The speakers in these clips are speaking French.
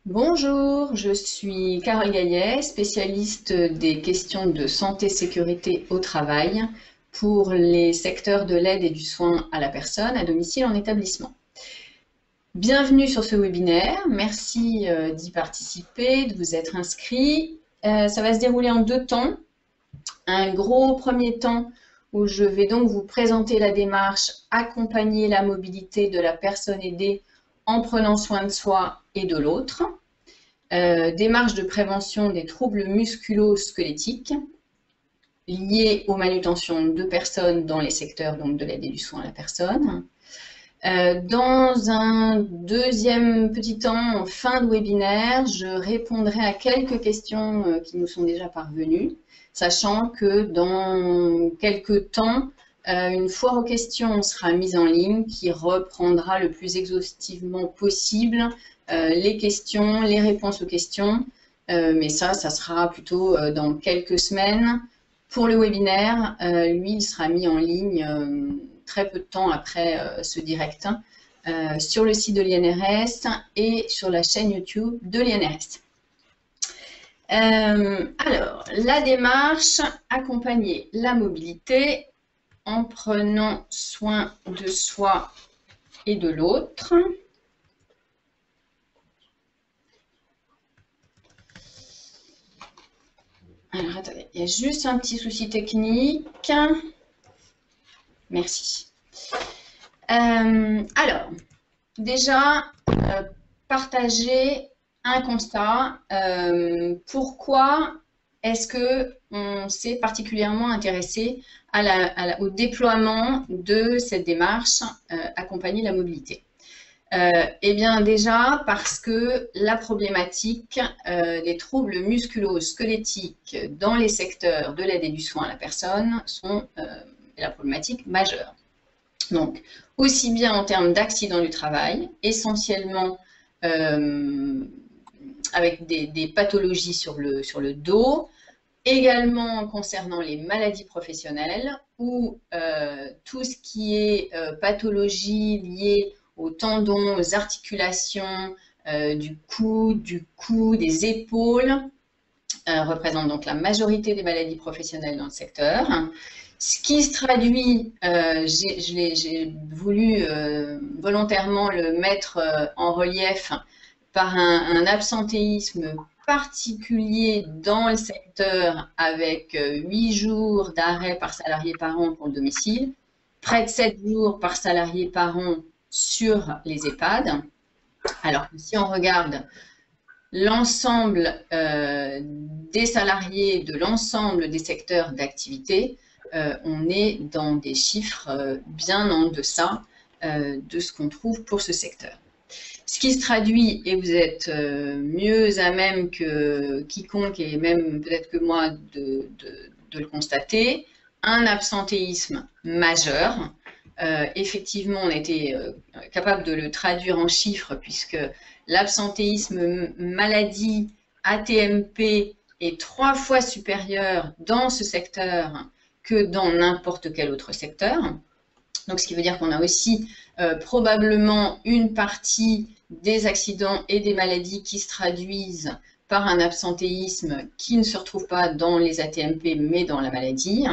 Bonjour, je suis Carole Gaillet, spécialiste des questions de santé-sécurité au travail pour les secteurs de l'aide et du soin à la personne à domicile en établissement. Bienvenue sur ce webinaire, merci d'y participer, de vous être inscrit. Ça va se dérouler en deux temps. Un gros premier temps où je vais donc vous présenter la démarche accompagner la mobilité de la personne aidée en prenant soin de soi et de l'autre. Démarche de prévention des troubles musculo-squelettiques liés aux manutentions de personnes dans les secteurs donc, de l'aide et du soin à la personne. Dans un deuxième petit temps, en fin de webinaire, je répondrai à quelques questions qui nous sont déjà parvenues, sachant que dans quelques temps, une foire aux questions sera mise en ligne qui reprendra le plus exhaustivement possible les questions, les réponses aux questions, mais ça sera plutôt dans quelques semaines. Pour le webinaire, lui, il sera mis en ligne très peu de temps après ce direct sur le site de l'INRS et sur la chaîne YouTube de l'INRS. Alors, la démarche, accompagner la mobilité en prenant soin de soi et de l'autre. Alors, attendez, il y a juste un petit souci technique. Merci. Alors, déjà, partager un constat. Pourquoi est-ce qu'on s'est particulièrement intéressé au déploiement de cette démarche accompagner la mobilité? Eh bien déjà parce que la problématique des troubles musculo-squelettiques dans les secteurs de l'aide et du soin à la personne sont la problématique majeure. Donc, aussi bien en termes d'accidents du travail, essentiellement avec des pathologies sur le dos, également concernant les maladies professionnelles ou tout ce qui est pathologie liée aux tendons, aux articulations du cou, des épaules, représente donc la majorité des maladies professionnelles dans le secteur. Ce qui se traduit, j'ai voulu volontairement le mettre en relief par un absentéisme particulier dans le secteur avec 8 jours d'arrêt par salarié par an pour le domicile, près de 7 jours par salarié par an sur les EHPAD. Alors que si on regarde l'ensemble des salariés de l'ensemble des secteurs d'activité, on est dans des chiffres bien en deçà de ce qu'on trouve pour ce secteur. Ce qui se traduit, et vous êtes mieux à même que quiconque, et même peut-être que moi, de le constater, un absentéisme majeur. Effectivement, on a été capable de le traduire en chiffres, puisque l'absentéisme maladie ATMP est 3 fois supérieur dans ce secteur que dans n'importe quel autre secteur. Donc, ce qui veut dire qu'on a aussi probablement une partie des accidents et des maladies qui se traduisent par un absentéisme qui ne se retrouve pas dans les ATMP, mais dans la maladie,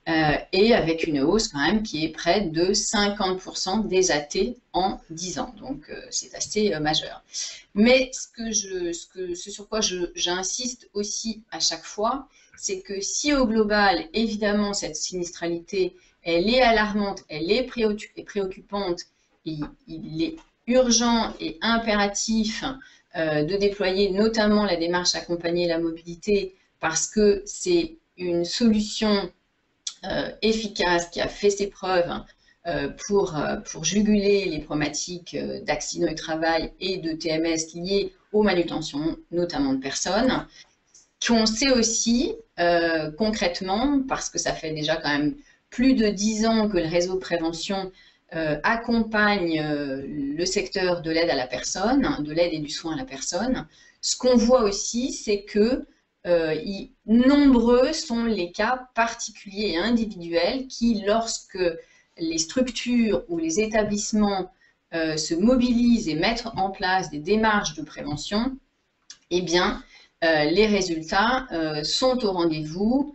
et avec une hausse quand même qui est près de 50% des AT en 10 ans. Donc, c'est assez majeur. Mais ce sur quoi j'insiste aussi à chaque fois, c'est que si au global, évidemment, cette sinistralité elle est alarmante, elle est préoccupante, et il est urgent et impératif de déployer notamment la démarche accompagner la mobilité parce que c'est une solution efficace qui a fait ses preuves pour juguler les problématiques d'accident du travail et de TMS liées aux manutentions, notamment de personnes, qu'on sait aussi concrètement, parce que ça fait déjà quand même plus de 10 ans que le réseau de prévention accompagne le secteur de l'aide à la personne, de l'aide et du soin à la personne. Ce qu'on voit aussi, c'est que nombreux sont les cas particuliers et individuels qui, lorsque les structures ou les établissements se mobilisent et mettent en place des démarches de prévention, eh bien, les résultats sont au rendez-vous,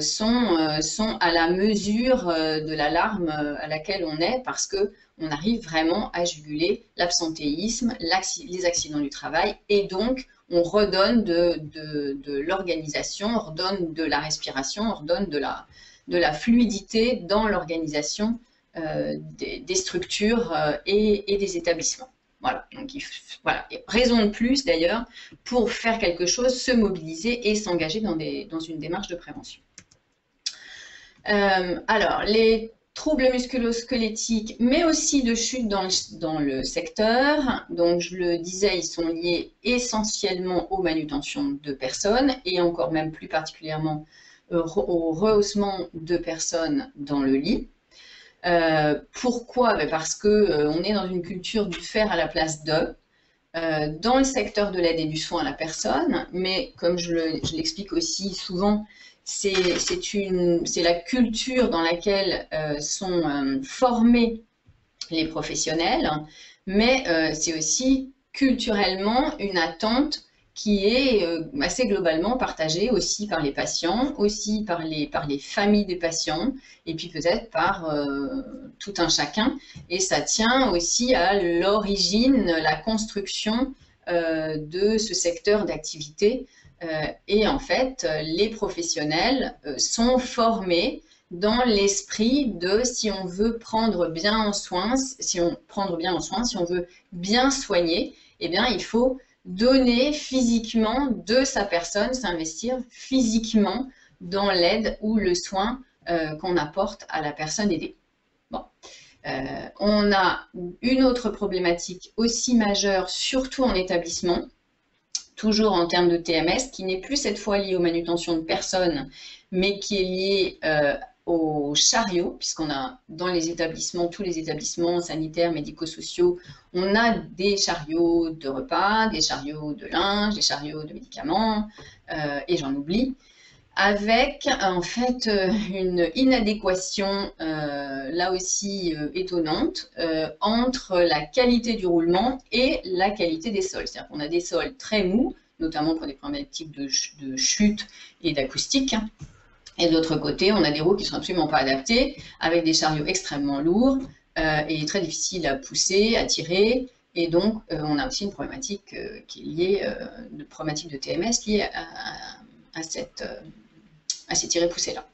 sont à la mesure de l'alarme à laquelle on est, parce qu'on arrive vraiment à juguler l'absentéisme, les accidents du travail, et donc on redonne de l'organisation, on redonne de la respiration, on redonne de la fluidité dans l'organisation des structures et des établissements. Voilà, donc voilà, raison de plus d'ailleurs pour faire quelque chose, se mobiliser et s'engager dans une démarche de prévention. Alors, les troubles musculo-squelettiques, mais aussi de chute dans le secteur, donc je le disais, ils sont liés essentiellement aux manutentions de personnes et encore même plus particulièrement au rehaussement de personnes dans le lit. Pourquoi? Parce qu'on est dans une culture du faire à la place de, dans le secteur de l'aide et du soin à la personne, mais comme je l'explique aussi souvent, c'est la culture dans laquelle sont formés les professionnels, mais c'est aussi culturellement une attente qui est assez globalement partagée aussi par les patients, aussi par les familles des patients, et puis peut-être par tout un chacun. Et ça tient aussi à l'origine, la construction de ce secteur d'activité. Et en fait, les professionnels sont formés dans l'esprit de si on veut prendre bien soin, si on veut bien soigner, eh bien il faut donner physiquement de sa personne, s'investir physiquement dans l'aide ou le soin qu'on apporte à la personne aidée. Bon. On a une autre problématique aussi majeure, surtout en établissement, toujours en termes de TMS, qui n'est plus cette fois liée aux manutentions de personnes, mais qui est liée aux chariots, puisqu'on a dans les établissements, tous les établissements sanitaires, médico-sociaux, on a des chariots de repas, des chariots de linge, des chariots de médicaments, et j'en oublie, avec en fait une inadéquation là aussi étonnante entre la qualité du roulement et la qualité des sols. C'est-à-dire qu'on a des sols très mous, notamment pour des problématiques de chute et d'acoustique. Et de l'autre côté, on a des roues qui ne sont absolument pas adaptées, avec des chariots extrêmement lourds et très difficiles à pousser, à tirer. Et donc, on a aussi une problématique qui est liée, de problématique de TMS liée à ces tirés-poussés-là.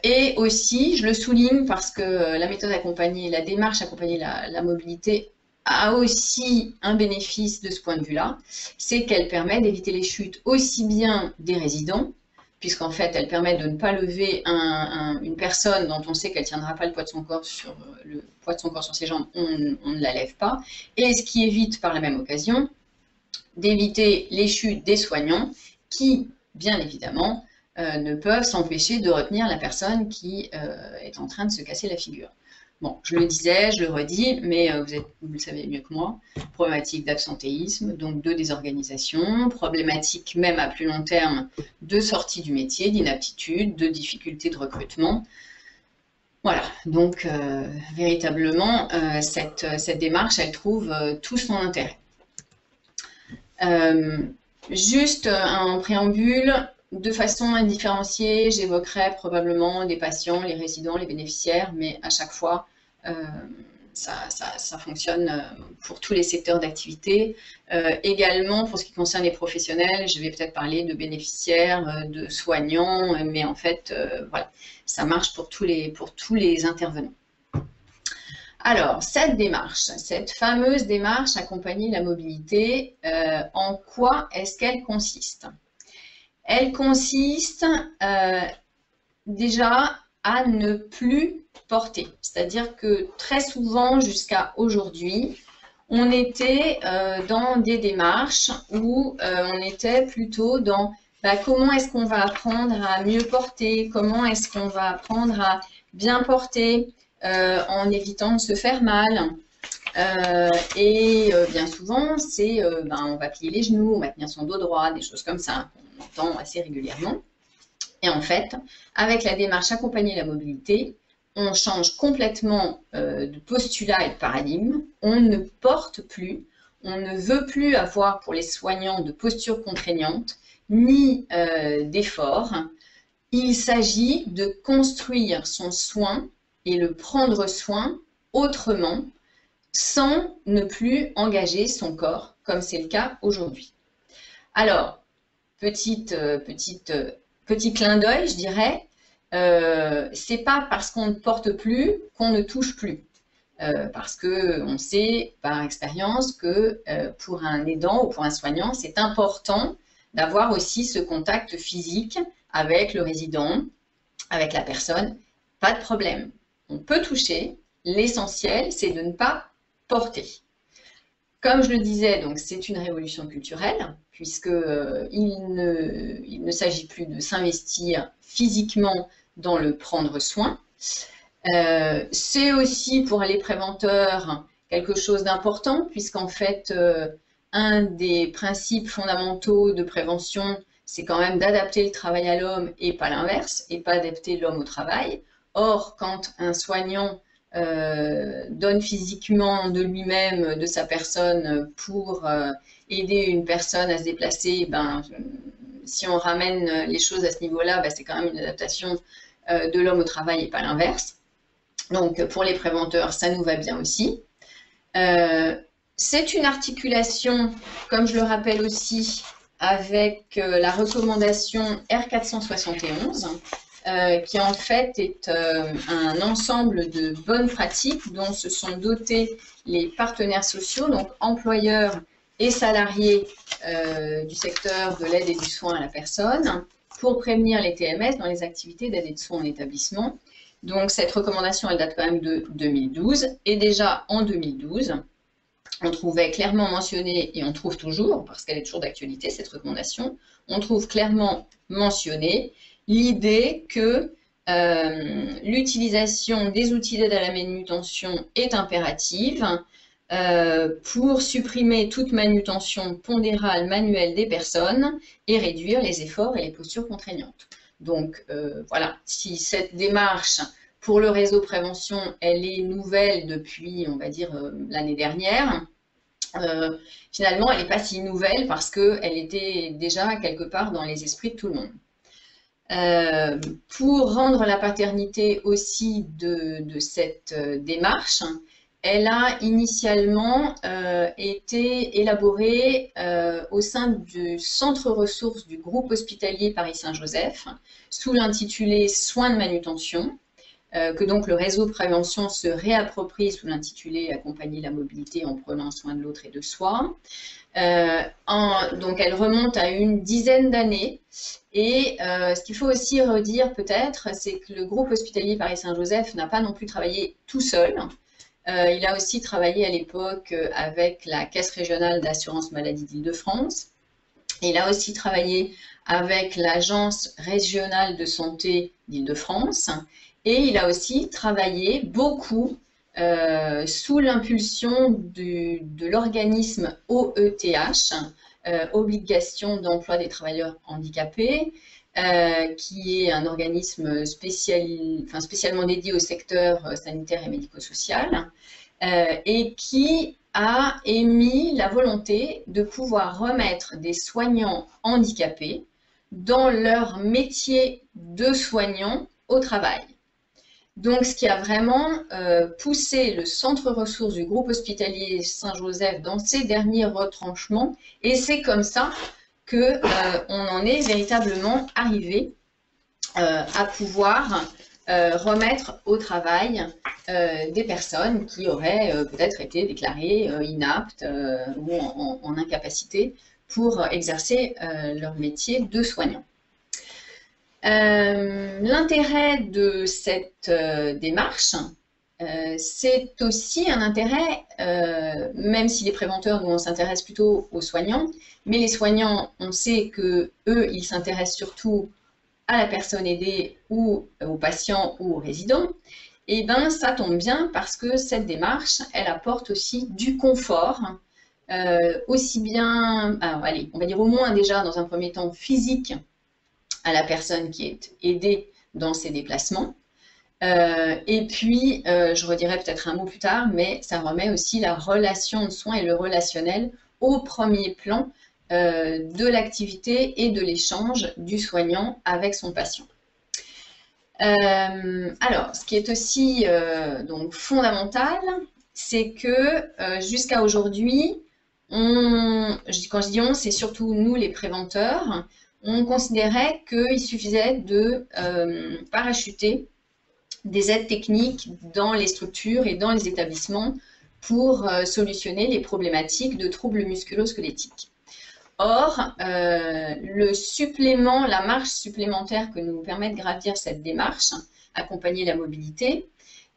Et aussi, je le souligne parce que la méthode accompagnée, la démarche accompagnée la mobilité a aussi un bénéfice de ce point de vue-là, c'est qu'elle permet d'éviter les chutes aussi bien des résidents, puisqu'en fait, elle permet de ne pas lever une personne dont on sait qu'elle ne tiendra pas le poids de son corps sur ses jambes, on ne la lève pas, et ce qui évite par la même occasion d'éviter les chutes des soignants qui, bien évidemment, ne peuvent s'empêcher de retenir la personne qui est en train de se casser la figure. Bon, je le disais, je le redis, mais vous le savez mieux que moi, problématique d'absentéisme, donc de désorganisation, problématique même à plus long terme de sortie du métier, d'inaptitude, de difficulté de recrutement. Voilà, donc véritablement, cette démarche, elle trouve tout son intérêt. Juste en préambule, de façon indifférenciée, j'évoquerai probablement des patients, les résidents, les bénéficiaires, mais à chaque fois, ça fonctionne pour tous les secteurs d'activité. Également, pour ce qui concerne les professionnels, je vais peut-être parler de bénéficiaires, de soignants, mais en fait, voilà, ça marche pour tous les intervenants. Alors, cette démarche, cette fameuse démarche accompagner la mobilité, en quoi est-ce qu'elle consiste ? Elle consiste déjà à ne plus porter. C'est-à-dire que très souvent, jusqu'à aujourd'hui, on était dans des démarches où on était plutôt dans comment est-ce qu'on va apprendre à mieux porter, comment est-ce qu'on va apprendre à bien porter en évitant de se faire mal. Et bien souvent, c'est on va plier les genoux, on va tenir son dos droit, des choses comme ça qu'on entend assez régulièrement. Et en fait, avec la démarche accompagner la mobilité, on change complètement de postulat et de paradigme. On ne porte plus, on ne veut plus avoir pour les soignants de posture contraignante, ni d'effort. Il s'agit de construire son soin et le prendre soin autrement, sans ne plus engager son corps, comme c'est le cas aujourd'hui. Alors, petit clin d'œil, je dirais, c'est pas parce qu'on ne porte plus qu'on ne touche plus. Parce qu'on sait par expérience que pour un aidant ou pour un soignant, c'est important d'avoir aussi ce contact physique avec le résident, avec la personne. Pas de problème. On peut toucher. L'essentiel, c'est de ne pas porter. Comme je le disais, donc c'est une révolution culturelle, puisqu'il ne s'agit plus de s'investir physiquement dans le prendre soin. C'est aussi pour les préventeurs quelque chose d'important, puisqu'en fait, un des principes fondamentaux de prévention, c'est quand même d'adapter le travail à l'homme et pas l'inverse, et pas adapter l'homme au travail. Or, quand un soignant donne physiquement de lui-même, de sa personne, pour aider une personne à se déplacer, si on ramène les choses à ce niveau-là, c'est quand même une adaptation de l'homme au travail et pas l'inverse. Donc, pour les préventeurs, ça nous va bien aussi. C'est une articulation, comme je le rappelle aussi, avec la recommandation R471, qui en fait est un ensemble de bonnes pratiques dont se sont dotés les partenaires sociaux, donc employeurs et salariés du secteur de l'aide et du soin à la personne, pour prévenir les TMS dans les activités d'aide et de soins en établissement. Donc cette recommandation, elle date quand même de 2012, et déjà en 2012, on trouvait clairement mentionné, et on trouve toujours, parce qu'elle est toujours d'actualité, cette recommandation, on trouve clairement mentionné l'idée que l'utilisation des outils d'aide à la manutention est impérative pour supprimer toute manutention pondérale manuelle des personnes et réduire les efforts et les postures contraignantes. Donc voilà, si cette démarche pour le réseau prévention, elle est nouvelle depuis, on va dire, l'année dernière, finalement, elle n'est pas si nouvelle parce qu'elle était déjà quelque part dans les esprits de tout le monde. Pour rendre la paternité aussi de cette démarche, elle a initialement été élaborée au sein du centre ressources du groupe hospitalier Paris-Saint-Joseph sous l'intitulé Soins de manutention, que donc le réseau prévention se réapproprie sous l'intitulé Accompagner la mobilité en prenant soin de l'autre et de soi. Donc elle remonte à une dizaine d'années et ce qu'il faut aussi redire peut-être, c'est que le groupe hospitalier Paris-Saint-Joseph n'a pas non plus travaillé tout seul. Il a aussi travaillé à l'époque avec la Caisse régionale d'assurance maladie d'Île-de-France. Il a aussi travaillé avec l'Agence régionale de santé d'Île-de-France et il a aussi travaillé beaucoup sous l'impulsion de l'organisme OETH, Obligation d'emploi des travailleurs handicapés, qui est un organisme spécialement dédié au secteur sanitaire et médico-social, et qui a émis la volonté de pouvoir remettre des soignants handicapés dans leur métier de soignant au travail. Donc, ce qui a vraiment poussé le centre ressources du groupe hospitalier Saint-Joseph dans ses derniers retranchements, et c'est comme ça qu'on en est véritablement arrivé à pouvoir remettre au travail des personnes qui auraient peut-être été déclarées inaptes ou en incapacité pour exercer leur métier de soignant. L'intérêt de cette démarche, c'est aussi un intérêt, même si les préventeurs, nous on s'intéresse plutôt aux soignants, mais les soignants, on sait que eux, ils s'intéressent surtout à la personne aidée ou aux patients ou aux résidents. Et bien, ça tombe bien parce que cette démarche, elle apporte aussi du confort, aussi bien, alors, allez, on va dire au moins déjà dans un premier temps physique à la personne qui est aidée dans ses déplacements, Et puis, je redirai peut-être un mot plus tard, mais ça remet aussi la relation de soins et le relationnel au premier plan de l'activité et de l'échange du soignant avec son patient. Alors, ce qui est aussi donc fondamental, c'est que jusqu'à aujourd'hui, quand je dis on, c'est surtout nous les préventeurs, on considérait qu'il suffisait de parachuter des aides techniques dans les structures et dans les établissements pour solutionner les problématiques de troubles musculo-squelettiques. Or, le supplément, la marche supplémentaire que nous permet de gravir cette démarche, accompagner la mobilité,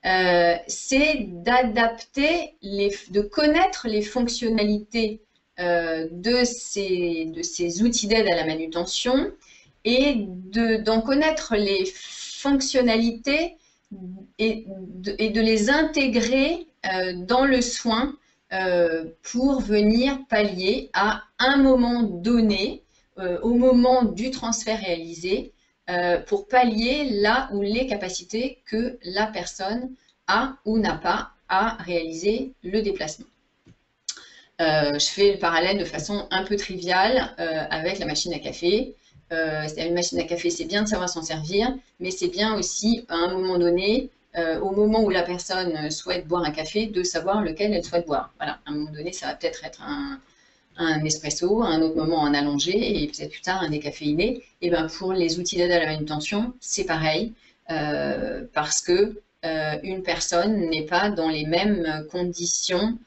c'est d'adapter, de connaître les fonctionnalités de ces outils d'aide à la manutention et d'en connaître les fonctionnalités et de les intégrer dans le soin pour venir pallier à un moment donné, au moment du transfert réalisé, pour pallier là où les capacités que la personne a ou n'a pas à réaliser le déplacement. Je fais le parallèle de façon un peu triviale avec la machine à café. C'est-à-dire une machine à café, c'est bien de savoir s'en servir, mais c'est bien aussi, à un moment donné, au moment où la personne souhaite boire un café, de savoir lequel elle souhaite boire. Voilà, à un moment donné, ça va peut-être être un espresso, à un autre moment un allongé, et peut-être plus tard un décaféiné. Et bien pour les outils d'aide à la manutention, c'est pareil, parce que une personne n'est pas dans les mêmes conditions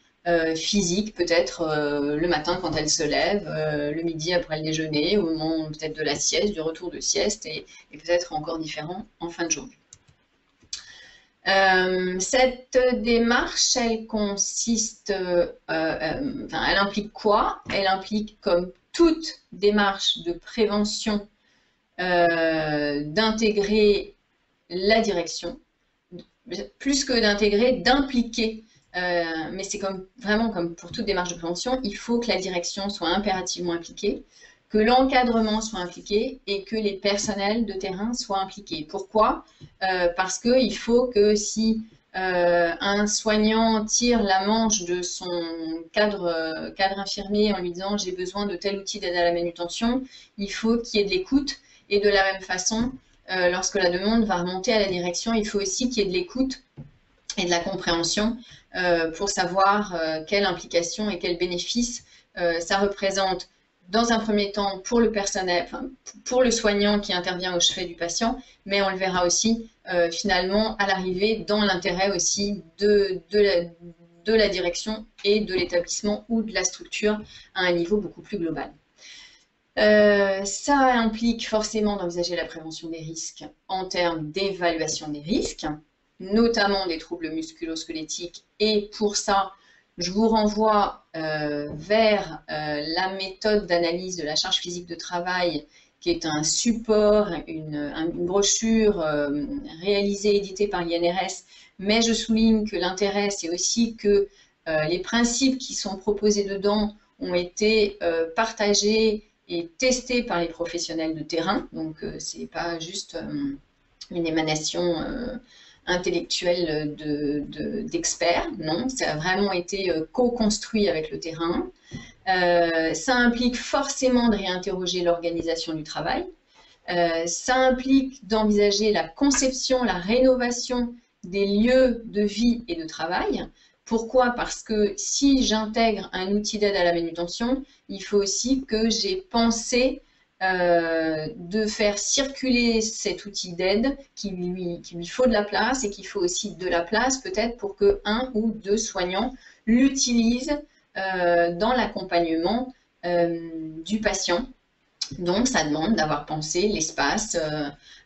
physique, peut-être le matin quand elle se lève, le midi après le déjeuner, au moment peut-être de la sieste, du retour de sieste, et peut-être encore différent en fin de journée. Cette démarche, elle consiste, elle implique quoi? Elle implique, comme toute démarche de prévention, d'intégrer la direction, plus que d'intégrer, d'impliquer. Mais c'est vraiment comme pour toute démarche de prévention, il faut que la direction soit impérativement impliquée, que l'encadrement soit impliqué et que les personnels de terrain soient impliqués. Pourquoi? Parce qu'il faut que si un soignant tire la manche de son cadre infirmier en lui disant « j'ai besoin de tel outil d'aide à la manutention », il faut qu'il y ait de l'écoute. Et de la même façon, lorsque la demande va remonter à la direction, il faut aussi qu'il y ait de l'écoute et de la compréhension pour savoir quelle implication et quel bénéfice ça représente dans un premier temps pour le personnel, enfin, pour le soignant qui intervient au chevet du patient, mais on le verra aussi finalement à l'arrivée dans l'intérêt aussi de la direction et de l'établissement ou de la structure à un niveau beaucoup plus global. Ça implique forcément d'envisager la prévention des risques en termes d'évaluation des risques, notamment des troubles musculo-squelettiques. Et pour ça, je vous renvoie vers la méthode d'analyse de la charge physique de travail, qui est un support, une brochure réalisée, éditée par l'INRS. Mais je souligne que l'intérêt, c'est aussi que les principes qui sont proposés dedans ont été partagés et testés par les professionnels de terrain. Donc, ce n'est pas juste une émanation intellectuelle d'experts, non, ça a vraiment été co-construit avec le terrain. Ça implique forcément de réinterroger l'organisation du travail. Ça implique d'envisager la conception, la rénovation des lieux de vie et de travail. Pourquoi? Parce que si j'intègre un outil d'aide à la manutention, il faut aussi que j'ai pensé de faire circuler cet outil d'aide, qu'il lui faut de la place et qu'il faut aussi de la place peut-être pour que un ou deux soignants l'utilisent dans l'accompagnement du patient. Donc, ça demande d'avoir pensé l'espace,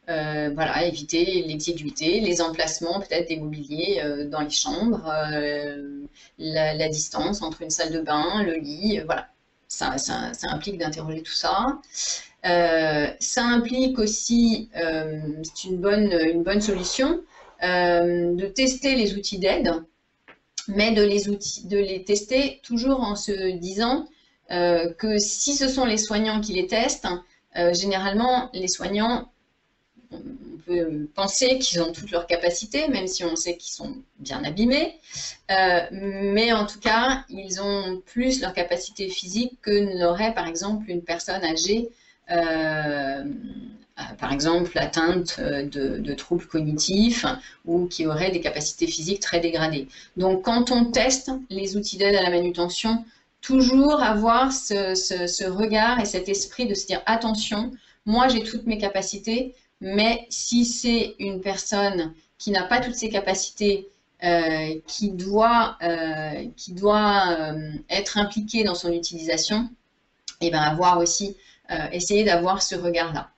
voilà, éviter l'exiguïté, les emplacements peut-être des mobiliers dans les chambres, la distance entre une salle de bain, le lit, voilà. Ça implique d'interroger tout ça. Ça implique aussi, c'est une bonne solution, de tester les outils d'aide, mais de les tester toujours en se disant que si ce sont les soignants qui les testent, généralement les soignants, on peut penser qu'ils ont toutes leurs capacités, même si on sait qu'ils sont bien abîmés. Mais en tout cas, ils ont plus leurs capacités physiques que n'aurait par exemple une personne âgée, par exemple atteinte de troubles cognitifs ou qui aurait des capacités physiques très dégradées. Donc quand on teste les outils d'aide à la manutention, toujours avoir ce regard et cet esprit de se dire attention, moi j'ai toutes mes capacités, mais si c'est une personne qui n'a pas toutes ses capacités, qui doit être impliquée dans son utilisation, et bien avoir aussi, essayer d'avoir ce regard-là.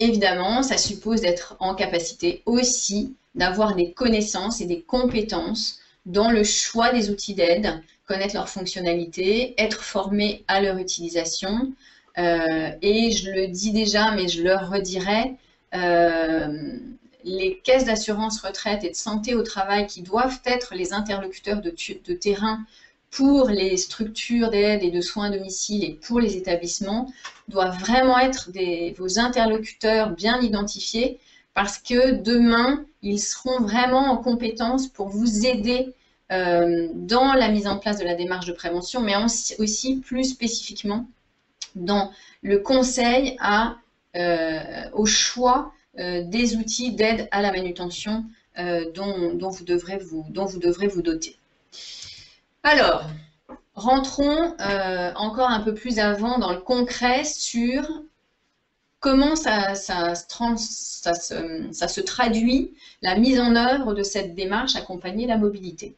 Évidemment, ça suppose d'être en capacité aussi d'avoir des connaissances et des compétences dans le choix des outils d'aide, connaître leurs fonctionnalités, être formé à leur utilisation. Et je le dis déjà, mais je le redirai, les caisses d'assurance retraite et de santé au travail qui doivent être les interlocuteurs de terrain pour les structures d'aide et de soins à domicile et pour les établissements doivent vraiment être vos interlocuteurs bien identifiés parce que demain, ils seront vraiment en compétence pour vous aider dans la mise en place de la démarche de prévention, mais aussi plus spécifiquement dans le conseil au choix des outils d'aide à la manutention dont vous devrez vous doter. Alors, rentrons encore un peu plus avant dans le concret sur comment ça se traduit la mise en œuvre de cette démarche accompagner la mobilité.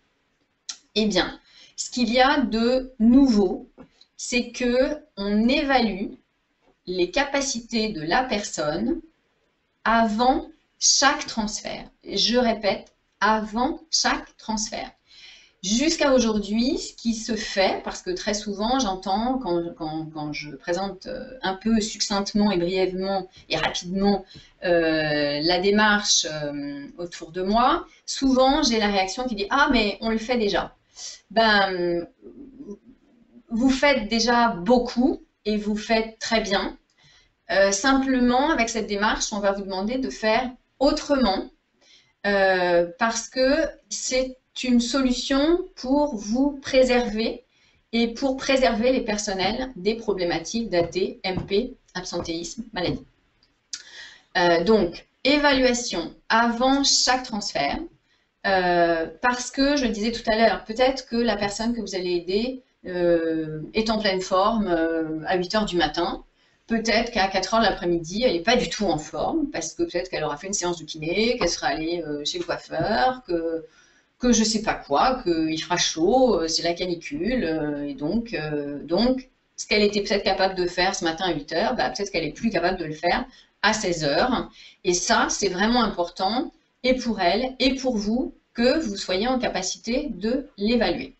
Eh bien, ce qu'il y a de nouveau, c'est qu'on évalue les capacités de la personne avant chaque transfert. Je répète, avant chaque transfert. Jusqu'à aujourd'hui, ce qui se fait, parce que très souvent j'entends quand je présente un peu succinctement et brièvement et rapidement la démarche autour de moi, souvent j'ai la réaction qui dit « Ah, mais on le fait déjà ». Ben, vous faites déjà beaucoup et vous faites très bien. Simplement, avec cette démarche, on va vous demander de faire autrement parce que c'est une solution pour vous préserver et pour préserver les personnels des problématiques d'AT, MP, absentéisme, maladie. Donc, évaluation avant chaque transfert, parce que, je le disais tout à l'heure, peut-être que la personne que vous allez aider est en pleine forme à 8 h du matin, peut-être qu'à 4 h de l'après-midi, elle n'est pas du tout en forme, parce que peut-être qu'elle aura fait une séance de kiné, qu'elle sera allée chez le coiffeur, que je ne sais pas quoi, qu'il fera chaud, c'est la canicule, et donc ce qu'elle était peut-être capable de faire ce matin à 8 h, bah, peut-être qu'elle n'est plus capable de le faire à 16 h. Et ça, c'est vraiment important, et pour elle, et pour vous, que vous soyez en capacité de l'évaluer.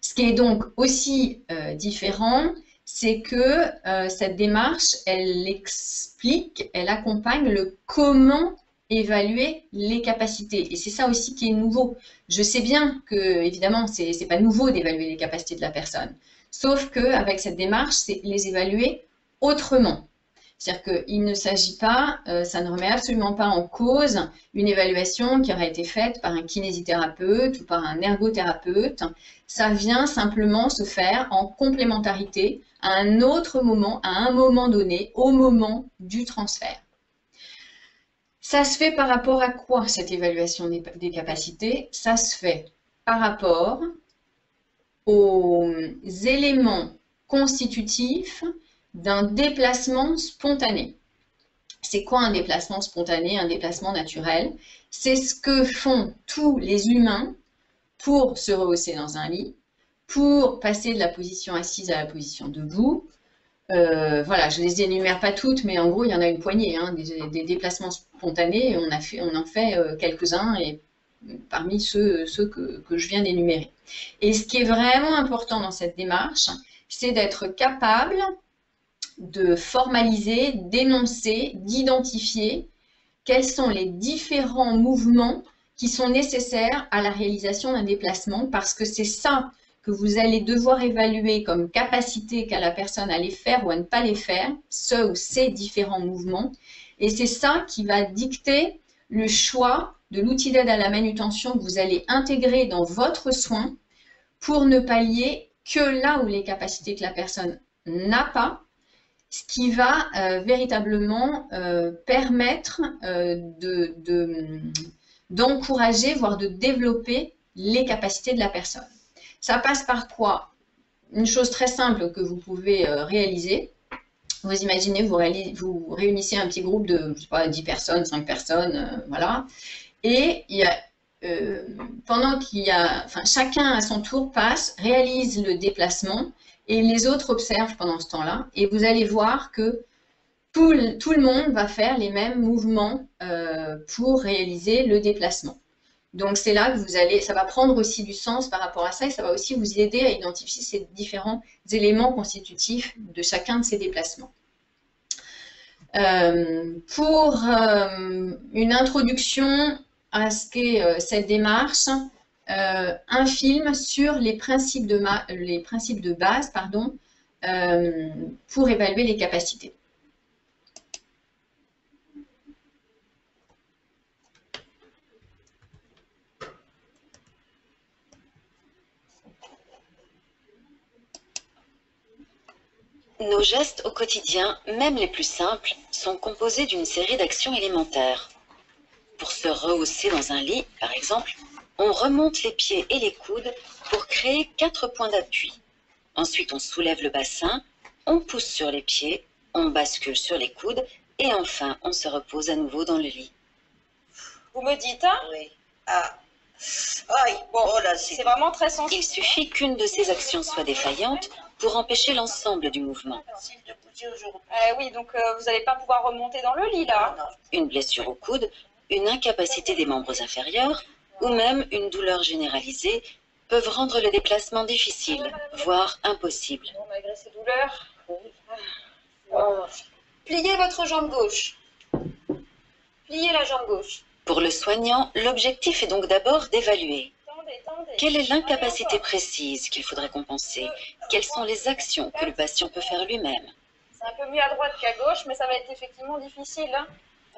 Ce qui est donc aussi différent, c'est que cette démarche, elle explique, elle accompagne le comment évaluer les capacités. Et c'est ça aussi qui est nouveau. Je sais bien que, évidemment, c'est pas nouveau d'évaluer les capacités de la personne. Sauf qu'avec cette démarche, c'est les évaluer autrement. C'est-à-dire qu'il ne s'agit pas, ça ne remet absolument pas en cause une évaluation qui aurait été faite par un kinésithérapeute ou par un ergothérapeute. Ça vient simplement se faire en complémentarité à un autre moment, à un moment donné, au moment du transfert. Ça se fait par rapport à quoi cette évaluation des capacités? Ça se fait par rapport aux éléments constitutifs d'un déplacement spontané. C'est quoi un déplacement spontané, un déplacement naturel? C'est ce que font tous les humains pour se rehausser dans un lit, pour passer de la position assise à la position debout. Voilà, je ne les énumère pas toutes, mais en gros, il y en a une poignée, hein, des déplacements spontanés, et on en fait quelques-uns, et parmi ceux que je viens d'énumérer. Et ce qui est vraiment important dans cette démarche, c'est d'être capable de formaliser, d'énoncer, d'identifier quels sont les différents mouvements qui sont nécessaires à la réalisation d'un déplacement, parce que c'est ça que vous allez devoir évaluer comme capacité qu'a la personne à les faire ou à ne pas les faire, ce ou ces différents mouvements. Et c'est ça qui va dicter le choix de l'outil d'aide à la manutention que vous allez intégrer dans votre soin pour ne pallier que là où les capacités que la personne n'a pas, ce qui va véritablement permettre d'encourager, voire de développer les capacités de la personne. Ça passe par quoi? Une chose très simple que vous pouvez réaliser. Vous imaginez, vous réunissez un petit groupe de, je sais pas, 10 personnes, 5 personnes, voilà. Et il y a, pendant qu'il y a, enfin, chacun à son tour passe, réalise le déplacement et les autres observent pendant ce temps-là. Et vous allez voir que tout le monde va faire les mêmes mouvements pour réaliser le déplacement. Donc, c'est là que vous allez, ça va prendre aussi du sens par rapport à ça et ça va aussi vous aider à identifier ces différents éléments constitutifs de chacun de ces déplacements. Pour une introduction à ce qu'est cette démarche, un film sur les principes de base, pardon, pour évaluer les capacités. Nos gestes au quotidien, même les plus simples, sont composés d'une série d'actions élémentaires. Pour se rehausser dans un lit, par exemple, on remonte les pieds et les coudes pour créer 4 points d'appui. Ensuite, on soulève le bassin, on pousse sur les pieds, on bascule sur les coudes et enfin, on se repose à nouveau dans le lit. Vous me dites, hein? Oui. Ah. Aïe, bon, oh là, C'est vraiment très sensible. Il suffit qu'une de ces actions soit défaillante pour empêcher l'ensemble du mouvement. de bouger aujourd'hui. Oui, donc vous n'allez pas pouvoir remonter dans le lit, là. Non, Une blessure au coude, une incapacité des membres inférieurs ou même une douleur généralisée peuvent rendre le déplacement difficile, voire impossible. Bon, malgré ces douleurs. Bon. Pliez votre jambe gauche. Pliez la jambe gauche. Pour le soignant, l'objectif est donc d'abord d'évaluer. Tendez, tendez. Quelle est l'incapacité précise qu'il faudrait compenser? Quelles sont les actions que le patient peut faire lui-même? C'est un peu mieux à droite qu'à gauche, mais ça va être effectivement difficile. Hein.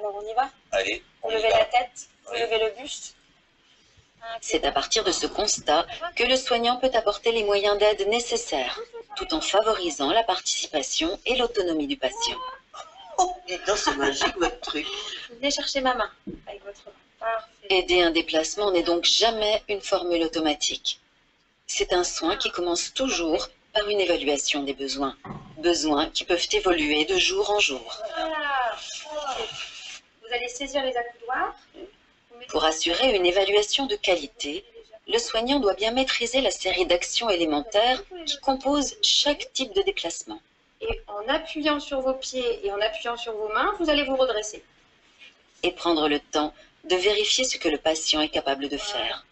Alors on y va. allez, on Vous y levez va. la tête, vous Oui. levez le buste. C'est à partir de ce constat que le soignant peut apporter les moyens d'aide nécessaires, tout en favorisant la participation et l'autonomie du patient. Oh, et non, c'est magique votre truc. Venez chercher ma main avec votre main. Parfait. Aider un déplacement n'est donc jamais une formule automatique. C'est un soin qui commence toujours par une évaluation des besoins. Besoins qui peuvent évoluer de jour en jour. Voilà. Vous allez saisir les accoudoirs. Pour assurer une évaluation de qualité, le soignant doit bien maîtriser la série d'actions élémentaires qui composent chaque type de déplacement. Et en appuyant sur vos pieds et en appuyant sur vos mains, vous allez vous redresser. Et prendre le temps de vérifier ce que le patient est capable de faire.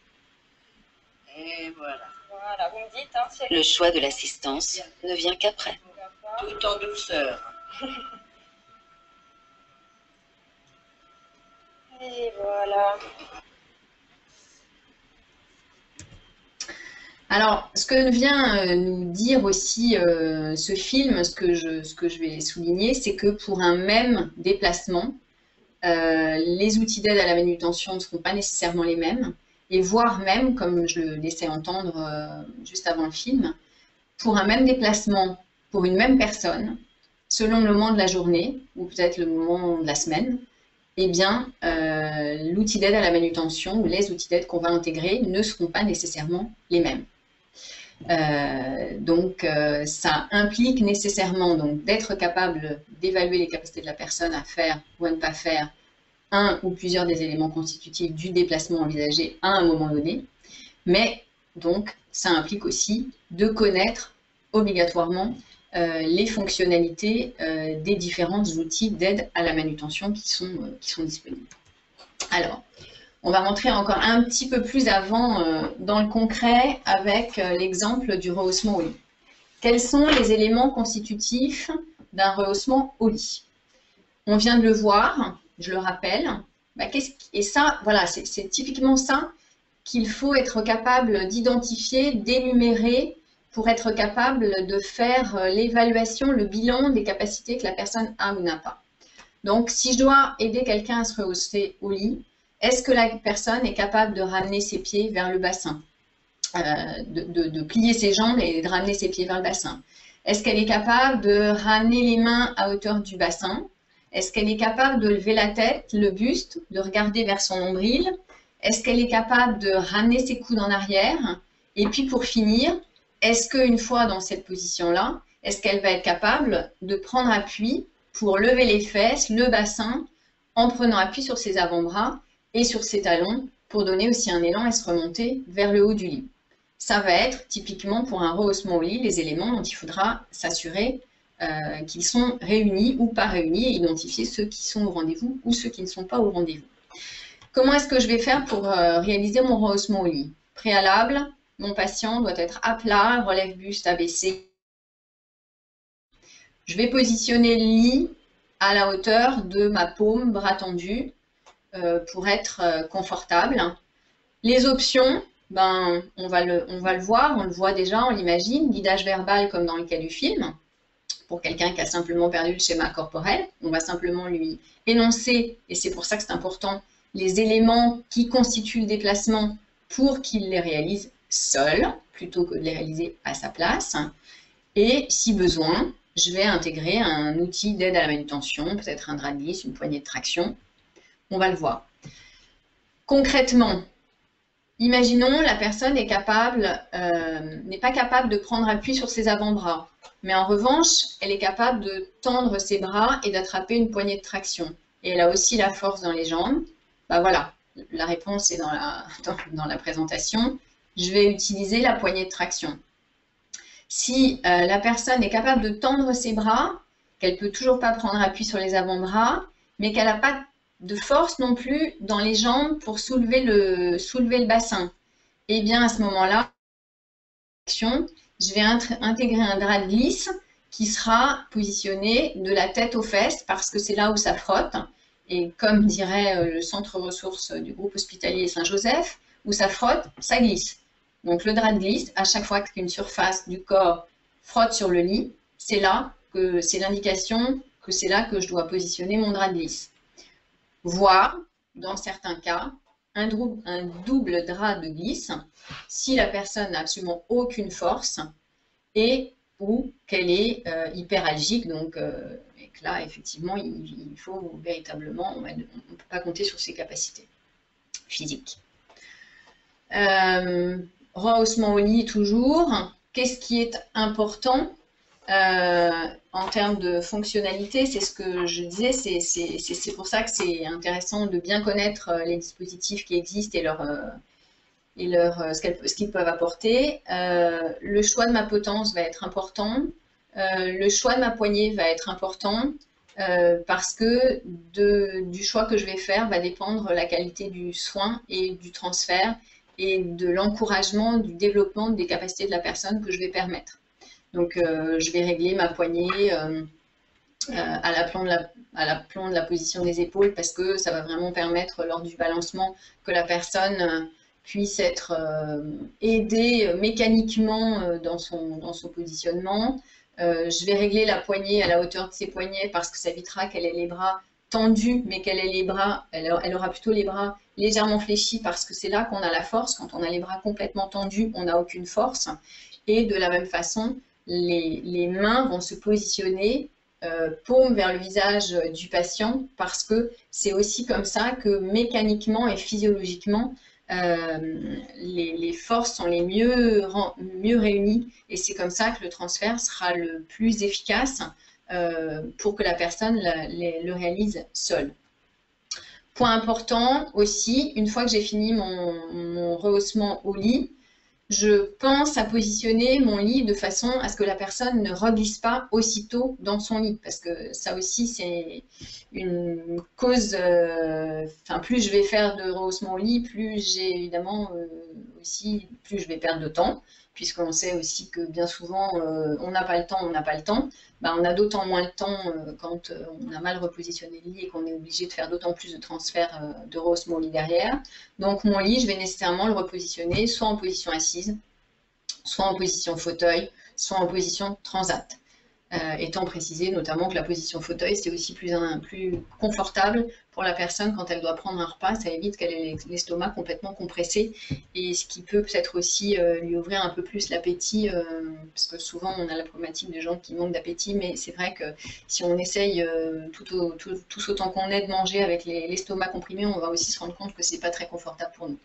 Et voilà. Voilà, vous me dites, hein, si elle... Le choix de l'assistance ne vient qu'après. Tout en douceur. Et voilà. Alors, ce que vient nous dire aussi ce film, ce que je vais souligner, c'est que pour un même déplacement, les outils d'aide à la manutention ne seront pas nécessairement les mêmes, et voire même, comme je le laissais entendre juste avant le film, pour un même déplacement, pour une même personne, selon le moment de la journée, ou peut-être le moment de la semaine, eh bien, l'outil d'aide à la manutention ou les outils d'aide qu'on va intégrer ne seront pas nécessairement les mêmes. Donc, ça implique nécessairement d'être capable d'évaluer les capacités de la personne à faire ou à ne pas faire un ou plusieurs des éléments constitutifs du déplacement envisagé à un moment donné. Mais donc, ça implique aussi de connaître obligatoirement les fonctionnalités des différents outils d'aide à la manutention qui sont disponibles. Alors, on va rentrer encore un petit peu plus avant dans le concret avec l'exemple du rehaussement au lit. Quels sont les éléments constitutifs d'un rehaussement au lit? On vient de le voir, je le rappelle. Et ça, voilà, c'est typiquement ça qu'il faut être capable d'identifier, d'énumérer pour être capable de faire l'évaluation, le bilan des capacités que la personne a ou n'a pas. Donc, si je dois aider quelqu'un à se rehausser au lit, est-ce que la personne est capable de ramener ses pieds vers le bassin, de plier ses jambes et de ramener ses pieds vers le bassin? Est-ce qu'elle est capable de ramener les mains à hauteur du bassin? Est-ce qu'elle est capable de lever la tête, le buste, de regarder vers son nombril? Est-ce qu'elle est capable de ramener ses coudes en arrière? Et puis pour finir, est-ce qu'une fois dans cette position-là, est-ce qu'elle va être capable de prendre appui pour lever les fesses, le bassin, en prenant appui sur ses avant-bras et sur ses talons pour donner aussi un élan et se remonter vers le haut du lit? Ça va être typiquement pour un rehaussement au lit les éléments dont il faudra s'assurer qu'ils sont réunis ou pas réunis et identifier ceux qui sont au rendez-vous ou ceux qui ne sont pas au rendez-vous. Comment est-ce que je vais faire pour réaliser mon rehaussement au lit? Préalable, mon patient doit être à plat, relève buste abaissé. Je vais positionner le lit à la hauteur de ma paume, bras tendu, pour être confortable. Les options, ben, on va le voir, on le voit déjà, on l'imagine, guidage verbal comme dans le cas du film. Pour quelqu'un qui a simplement perdu le schéma corporel, on va simplement lui énoncer, et c'est pour ça que c'est important, les éléments qui constituent le déplacement pour qu'il les réalise seul, plutôt que de les réaliser à sa place. Et si besoin, je vais intégrer un outil d'aide à la manutention, peut-être un drap de glisse, une poignée de traction. On va le voir. Concrètement, imaginons la personne n'est pas capable de prendre appui sur ses avant-bras, mais en revanche, elle est capable de tendre ses bras et d'attraper une poignée de traction. Et elle a aussi la force dans les jambes. Ben voilà, la réponse est dans la présentation. Je vais utiliser la poignée de traction. Si la personne est capable de tendre ses bras, qu'elle ne peut toujours pas prendre appui sur les avant-bras, mais qu'elle n'a pas de force non plus dans les jambes pour soulever le bassin, et bien à ce moment-là, je vais intégrer un drap de glisse qui sera positionné de la tête aux fesses parce que c'est là où ça frotte. Et comme dirait le centre ressources du groupe hospitalier Saint-Joseph, où ça frotte, ça glisse. Donc le drap de glisse, à chaque fois qu'une surface du corps frotte sur le lit, c'est l'indication que c'est là que je dois positionner mon drap de glisse. Voire, dans certains cas, un double drap de glisse si la personne n'a absolument aucune force et ou qu'elle est hyperalgique, donc et que là, effectivement, il faut véritablement, on ne peut pas compter sur ses capacités physiques. Rehaussement au lit toujours. Qu'est-ce qui est important en termes de fonctionnalité? C'est ce que je disais, c'est pour ça que c'est intéressant de bien connaître les dispositifs qui existent et ce qu'ils peuvent apporter. Le choix de ma potence va être important. Le choix de ma poignée va être important parce que du choix que je vais faire va dépendre la qualité du soin et du transfert et de l'encouragement, du développement des capacités de la personne que je vais permettre. Donc, je vais régler ma poignée à l'aplomb de la position des épaules parce que ça va vraiment permettre, lors du balancement, que la personne puisse être aidée mécaniquement dans son positionnement. Je vais régler la poignée à la hauteur de ses poignets parce que ça évitera qu'elle ait les bras tendus, mais qu'elle ait les bras, elle aura plutôt les bras légèrement fléchis parce que c'est là qu'on a la force. Quand on a les bras complètement tendus, on n'a aucune force. Et de la même façon, les mains vont se positionner paume vers le visage du patient parce que c'est aussi comme ça que mécaniquement et physiologiquement, les forces sont les mieux réunies et c'est comme ça que le transfert sera le plus efficace pour que la personne le réalise seule. Point important aussi, une fois que j'ai fini mon rehaussement au lit, je pense à positionner mon lit de façon à ce que la personne ne reglisse pas aussitôt dans son lit, parce que ça aussi c'est une cause, plus je vais faire de rehaussement au lit, plus j'ai évidemment plus je vais perdre de temps, puisqu'on sait aussi que bien souvent, on n'a pas le temps, on n'a pas le temps. Ben, on a d'autant moins le temps quand on a mal repositionné le lit et qu'on est obligé de faire d'autant plus de transferts de rehaussement au lit derrière. Donc mon lit, je vais nécessairement le repositionner soit en position assise, soit en position fauteuil, soit en position transat. Étant précisé notamment que la position fauteuil, c'est aussi plus confortable pour la personne quand elle doit prendre un repas. Ça évite qu'elle ait l'estomac complètement compressé, et ce qui peut peut-être aussi lui ouvrir un peu plus l'appétit, parce que souvent on a la problématique des gens qui manquent d'appétit, mais c'est vrai que si on essaye tous autant qu'on est de manger avec l'estomac comprimé, on va aussi se rendre compte que c'est pas très confortable pour nous.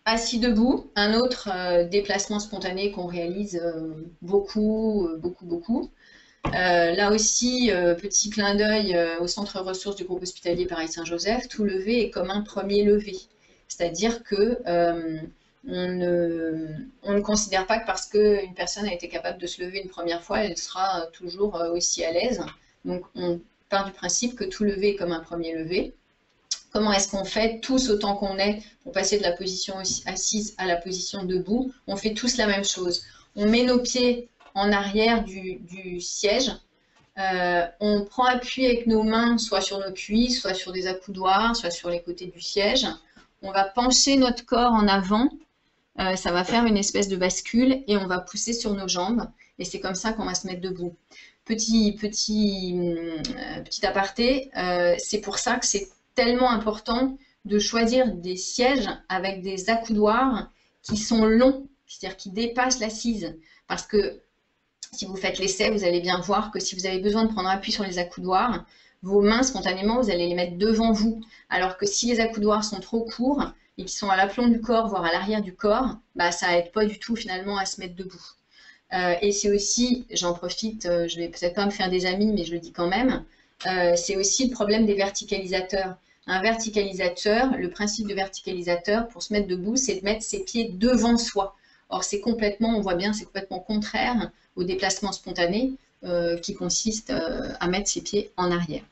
Assis debout, un autre déplacement spontané qu'on réalise beaucoup. Là aussi, petit clin d'œil au centre ressources du groupe hospitalier Paris-Saint-Joseph, tout lever est comme un premier lever. C'est-à-dire que on ne considère pas que parce qu'une personne a été capable de se lever une première fois, elle sera toujours aussi à l'aise. Donc on part du principe que tout lever est comme un premier lever. Comment est-ce qu'on fait tous autant qu'on est pour passer de la position assise à la position debout? On fait tous la même chose. On met nos pieds en arrière du siège. On prend appui avec nos mains, soit sur nos cuisses, soit sur des accoudoirs, soit sur les côtés du siège. On va pencher notre corps en avant. Ça va faire une espèce de bascule et on va pousser sur nos jambes. Et c'est comme ça qu'on va se mettre debout. Petit aparté, c'est pour ça que c'est tellement important de choisir des sièges avec des accoudoirs qui sont longs, c'est-à-dire qui dépassent l'assise. Parce que si vous faites l'essai, vous allez bien voir que si vous avez besoin de prendre appui sur les accoudoirs, vos mains, spontanément, vous allez les mettre devant vous. Alors que si les accoudoirs sont trop courts et qui sont à l'aplomb du corps, voire à l'arrière du corps, bah, ça n'aide pas du tout finalement à se mettre debout. Et c'est aussi, j'en profite, je vais peut-être pas me faire des amis, mais je le dis quand même, c'est aussi le problème des verticalisateurs. Un verticalisateur, le principe de verticalisateur pour se mettre debout, c'est de mettre ses pieds devant soi. Or, c'est complètement, on voit bien, c'est complètement contraire au déplacement spontané qui consiste à mettre ses pieds en arrière.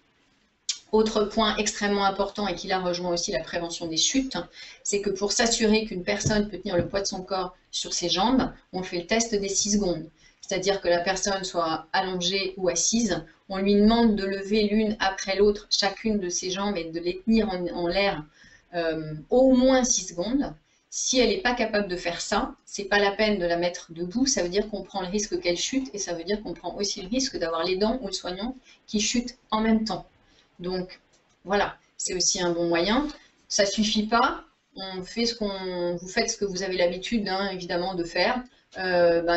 Autre point extrêmement important et qui là rejoint aussi la prévention des chutes, c'est que pour s'assurer qu'une personne peut tenir le poids de son corps sur ses jambes, on fait le test des 6 secondes. C'est-à-dire que la personne soit allongée ou assise, on lui demande de lever l'une après l'autre chacune de ses jambes et de les tenir en l'air au moins 6 secondes. Si elle n'est pas capable de faire ça, ce n'est pas la peine de la mettre debout, ça veut dire qu'on prend le risque qu'elle chute et ça veut dire qu'on prend aussi le risque d'avoir l'aidant ou le soignant qui chute en même temps. Donc voilà, c'est aussi un bon moyen. Ça ne suffit pas, vous faites ce que vous avez l'habitude évidemment de faire.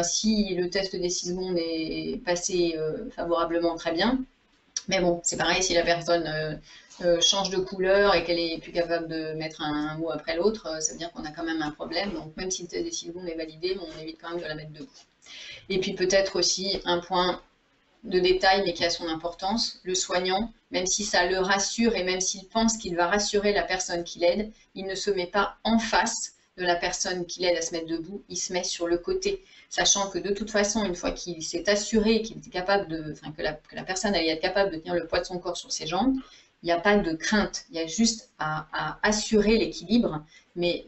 Si le test des 6 secondes est passé favorablement, très bien. Mais bon, c'est pareil, si la personne change de couleur et qu'elle est plus capable de mettre un mot après l'autre, ça veut dire qu'on a quand même un problème. Donc même si le test des 6 secondes est validé, on évite quand même de la mettre debout. Et puis peut-être aussi un point de détail, mais qui a son importance, le soignant, même si ça le rassure et même s'il pense qu'il va rassurer la personne qui l'aide, il ne se met pas en face de la personne qui l'aide à se mettre debout, il se met sur le côté, sachant que de toute façon, une fois qu'il s'est assuré qu'il était capable que la personne allait être capable de tenir le poids de son corps sur ses jambes, il n'y a pas de crainte, il y a juste à assurer l'équilibre, mais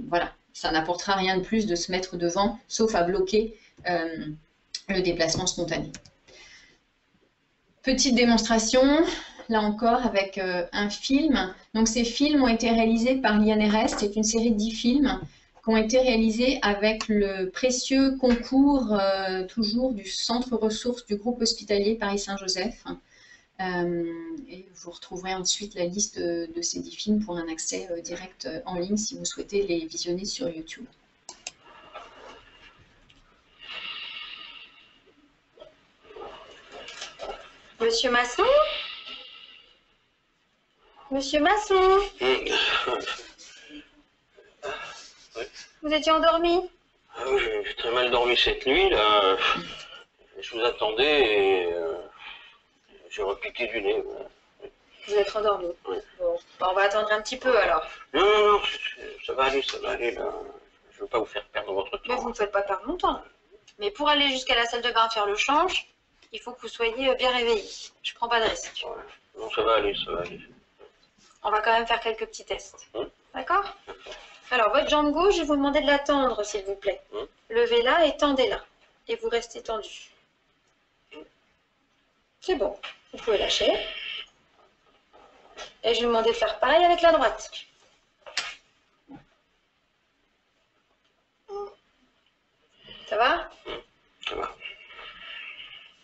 voilà, ça n'apportera rien de plus de se mettre devant, sauf à bloquer le déplacement spontané. Petite démonstration, là encore avec un film. Donc ces films ont été réalisés par l'INRS, c'est une série de 10 films qui ont été réalisés avec le précieux concours toujours du centre ressources du groupe hospitalier Paris-Saint-Joseph. Et vous retrouverez ensuite la liste de ces 10 films pour un accès direct en ligne si vous souhaitez les visionner sur YouTube. Monsieur Masson? Monsieur Masson? Vous étiez endormi? Ah oui, j'ai très mal dormi cette nuit, là. Je vous attendais et j'ai repiqué du nez. Vous êtes endormi? Oui. Bon, on va attendre un petit peu alors. Non, ça va aller, là. Je ne veux pas vous faire perdre votre temps. Mais vous ne faites pas perdre mon temps. Mais pour aller jusqu'à la salle de bain faire le change, il faut que vous soyez bien réveillé. Je prends pas de risque. Ouais. Non, ça va aller. On va quand même faire quelques petits tests. D'accord? Alors, votre jambe gauche, je vais vous demander de la tendre, s'il vous plaît. Levez-la et tendez-la. Et vous restez tendu. C'est bon. Vous pouvez lâcher. Et je vais vous demander de faire pareil avec la droite. Ça va? Ça va.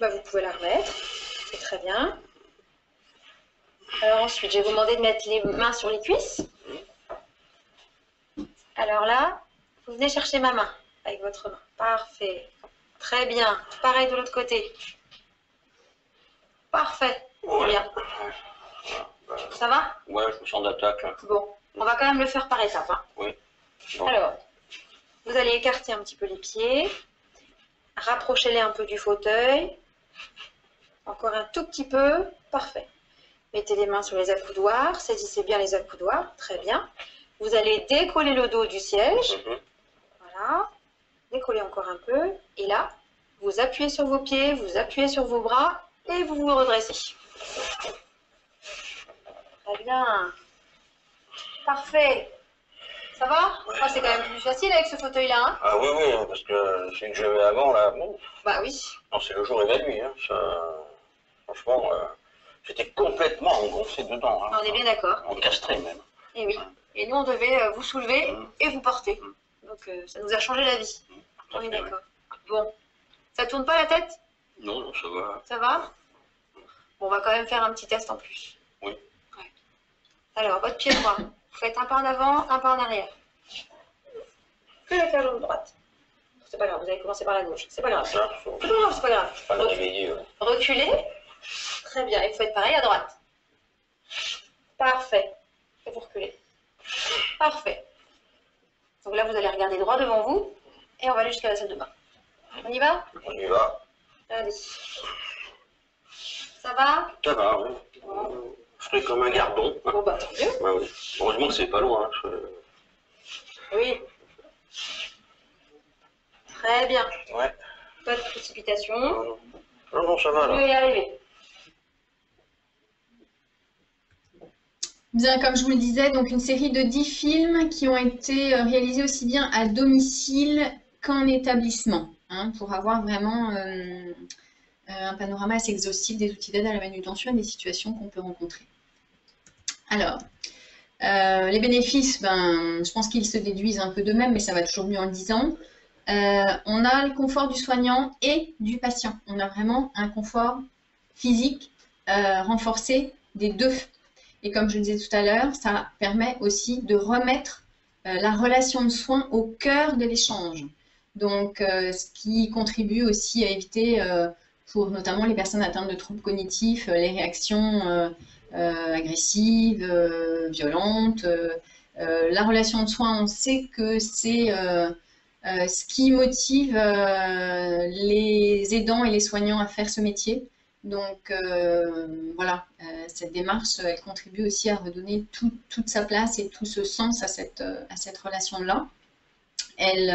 Bah, vous pouvez la remettre. C'est très bien. Alors ensuite, je vais vous demander de mettre les mains sur les cuisses. Alors là, vous venez chercher ma main avec votre main. Parfait. Très bien. Pareil de l'autre côté. Parfait. Ouais. Bien. Ça va? Ouais, je me sens d'attaque là. Bon. On va quand même le faire par étapes. Hein. Oui. Bon. Alors, vous allez écarter un petit peu les pieds. Rapprochez-les un peu du fauteuil. Encore un tout petit peu. Parfait. Mettez les mains sur les accoudoirs. Saisissez bien les accoudoirs. Très bien. Vous allez décoller le dos du siège. Voilà. Décollez encore un peu. Et là, vous appuyez sur vos pieds, vous appuyez sur vos bras et vous vous redressez. Très bien. Parfait. Ça va? Ouais. C'est quand même plus facile avec ce fauteuil-là. Hein? Ah oui, oui, parce que celui que j'avais avant, là, bon, Bah oui. non, c'est le jour et la nuit. Hein, ça, franchement, j'étais complètement engoncé dedans. Hein, On est bien d'accord. encastré même. Et oui. Et nous, on devait vous soulever et vous porter. Donc, ça nous a changé la vie. On est d'accord. Bon. Ça tourne pas la tête? Non, non, ça va. Ça va? Bon, on va quand même faire un petit test en plus. Oui. Ouais. Alors, votre pied droit. Vous faites un pas en avant, un pas en arrière. Plus avec la jambe droite. C'est pas grave, vous allez commencer par la gauche. C'est pas grave. Ça, C'est pas grave, c'est pas grave. pas la réveiller. Ouais. Reculez. Très bien. Et vous faites pareil à droite. Parfait. Et vous reculez. Parfait. Donc là, vous allez regarder droit devant vous. Et on va aller jusqu'à la salle de bain. On y va? On y va. Allez. Ça va? Ça va, oui. Je ferai comme un gardon. Bon, bah, tant mieux. Ouais, oui. Heureusement que c'est pas loin. Hein. Oui. Très bien. Ouais. Pas de précipitation. Non, non. Non, non, ça va Vous là. pouvez y arriver. Bien, comme je vous le disais, donc une série de 10 films qui ont été réalisés aussi bien à domicile qu'en établissement, hein, pour avoir vraiment un panorama assez exhaustif des outils d'aide à la manutention et des situations qu'on peut rencontrer. Alors, les bénéfices, ben, je pense qu'ils se déduisent un peu d'eux-mêmes, mais ça va toujours mieux en le disant. On a le confort du soignant et du patient. On a vraiment un confort physique renforcé des deux. Et comme je le disais tout à l'heure, ça permet aussi de remettre la relation de soins au cœur de l'échange. Donc, ce qui contribue aussi à éviter, pour notamment les personnes atteintes de troubles cognitifs, les réactions agressives, violentes. La relation de soins, on sait que c'est ce qui motive les aidants et les soignants à faire ce métier. Donc voilà, cette démarche, elle contribue aussi à redonner toute sa place et tout ce sens à cette relation-là. Elle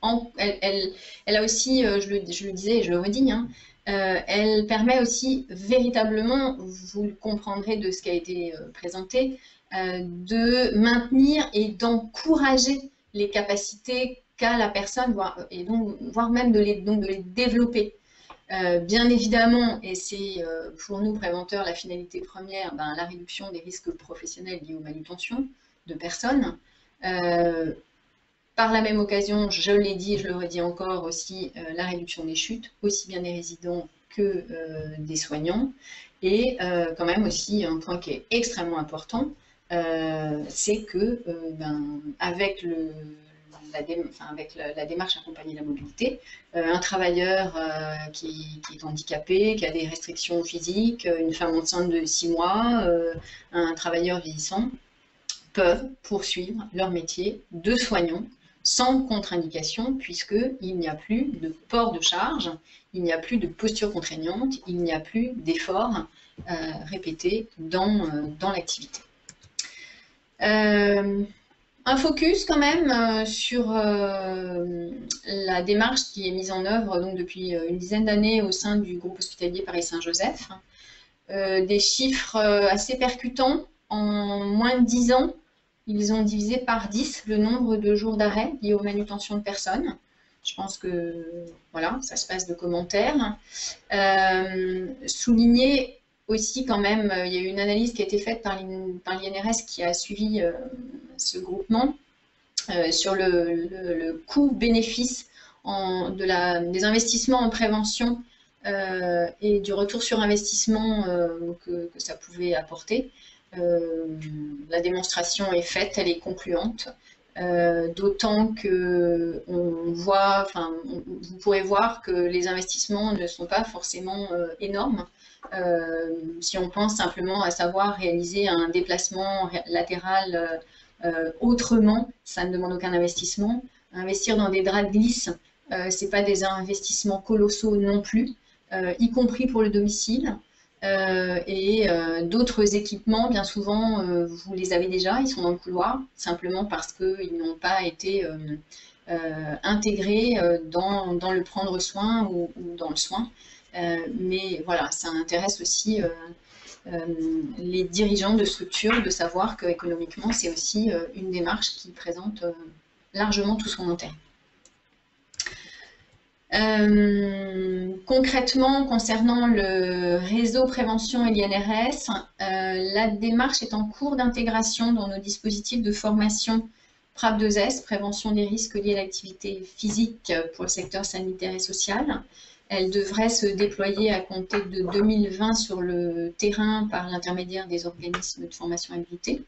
a aussi, je le disais et je le redis, hein, elle permet aussi véritablement, vous le comprendrez de ce qui a été présenté, de maintenir et d'encourager les capacités qu'a la personne, voire même de les développer. Bien évidemment, et c'est pour nous préventeurs la finalité première, ben, la réduction des risques professionnels liés aux manutentions de personnes. Par la même occasion, je l'ai dit et je le redis encore aussi, la réduction des chutes, aussi bien des résidents que des soignants. Et quand même aussi un point qui est extrêmement important, c'est que avec la démarche accompagner la mobilité, un travailleur qui est handicapé, qui a des restrictions physiques, une femme enceinte de 6 mois, un travailleur vieillissant, peuvent poursuivre leur métier de soignant sans contre-indication, puisqu'il n'y a plus de port de charge, il n'y a plus de posture contraignante, il n'y a plus d'efforts répétés dans l'activité. Un focus quand même sur la démarche qui est mise en œuvre donc, depuis une dizaine d'années au sein du groupe hospitalier Paris-Saint-Joseph. Des chiffres assez percutants. En moins de 10 ans, ils ont divisé par 10 le nombre de jours d'arrêt liés aux manutentions de personnes. Je pense que voilà, ça se passe de commentaires. Souligner aussi quand même, il y a eu une analyse qui a été faite par l'INRS qui a suivi ce groupement sur le coût-bénéfice des investissements en prévention et du retour sur investissement que ça pouvait apporter. La démonstration est faite, elle est concluante. D'autant que vous pourrez voir que les investissements ne sont pas forcément énormes. Si on pense simplement à savoir réaliser un déplacement latéral autrement, ça ne demande aucun investissement. Investir dans des draps de glisse, ce n'est pas des investissements colossaux non plus, y compris pour le domicile. D'autres équipements, bien souvent, vous les avez déjà, ils sont dans le couloir, simplement parce qu'ils n'ont pas été intégrés dans le prendre soin ou dans le soin. Mais voilà, ça intéresse aussi les dirigeants de structures de savoir qu'économiquement, c'est aussi une démarche qui présente largement tout son intérêt. Concrètement, concernant le réseau prévention et l'INRS, la démarche est en cours d'intégration dans nos dispositifs de formation PRAP2S, prévention des risques liés à l'activité physique pour le secteur sanitaire et social. Elle devrait se déployer à compter de 2020 sur le terrain par l'intermédiaire des organismes de formation habilités.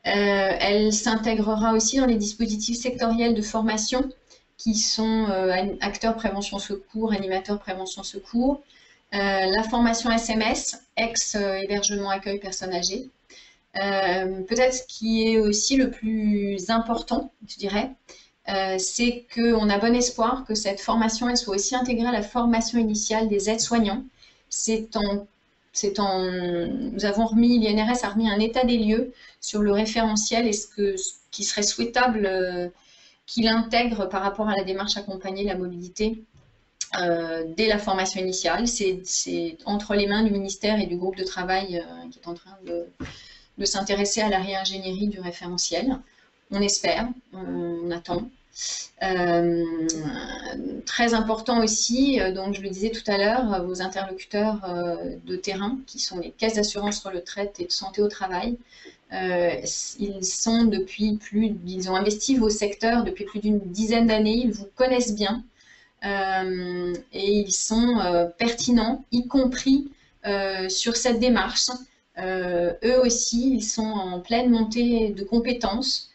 Elle s'intégrera aussi dans les dispositifs sectoriels de formation qui sont acteurs prévention secours, animateurs prévention secours, la formation SMS, ex-hébergement accueil personnes âgées. Peut-être ce qui est aussi le plus important, je dirais, c'est qu'on a bon espoir que cette formation elle soit aussi intégrée à la formation initiale des aides-soignants. Nous avons remis, l'INRS a remis un état des lieux sur le référentiel et ce qui serait souhaitable qu'il intègre par rapport à la démarche accompagner la mobilité dès la formation initiale. C'est entre les mains du ministère et du groupe de travail qui est en train de s'intéresser à la réingénierie du référentiel. On espère, on attend. Très important aussi, donc je le disais tout à l'heure, vos interlocuteurs de terrain, qui sont les caisses d'assurance retraite et de santé au travail. Ils ont investi vos secteurs depuis plus d'une dizaine d'années, ils vous connaissent bien et ils sont pertinents, y compris sur cette démarche. Eux aussi, ils sont en pleine montée de compétences